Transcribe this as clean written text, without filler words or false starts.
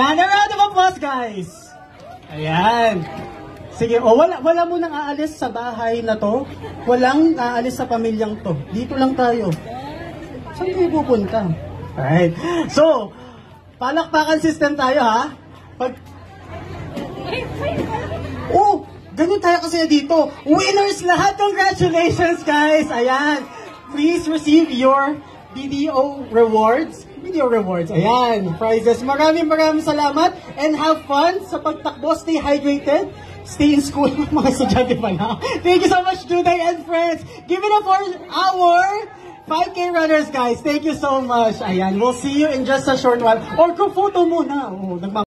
Ayan, a round of applause, guys. Ayan. Sige, wala mo nang aalis sa bahay na to. Walang aalis sa pamilyang to. Dito lang tayo. Saan kayo pupunta? Alright. So, palakpakan system tayo, ha? Oh, ganun tayo kasi dito. Winners lahat! Congratulations, guys! Ayan. Please receive your BDO rewards. Ayan. Prizes. Maraming salamat and have fun sa pagtakbo. Stay hydrated. Stay in school. Mga estudyante pala. Thank you so much, Juday and friends. Give it up for our 5K runners, guys. Thank you so much. Ayan. We'll see you in just a short while. Or kung photo muna.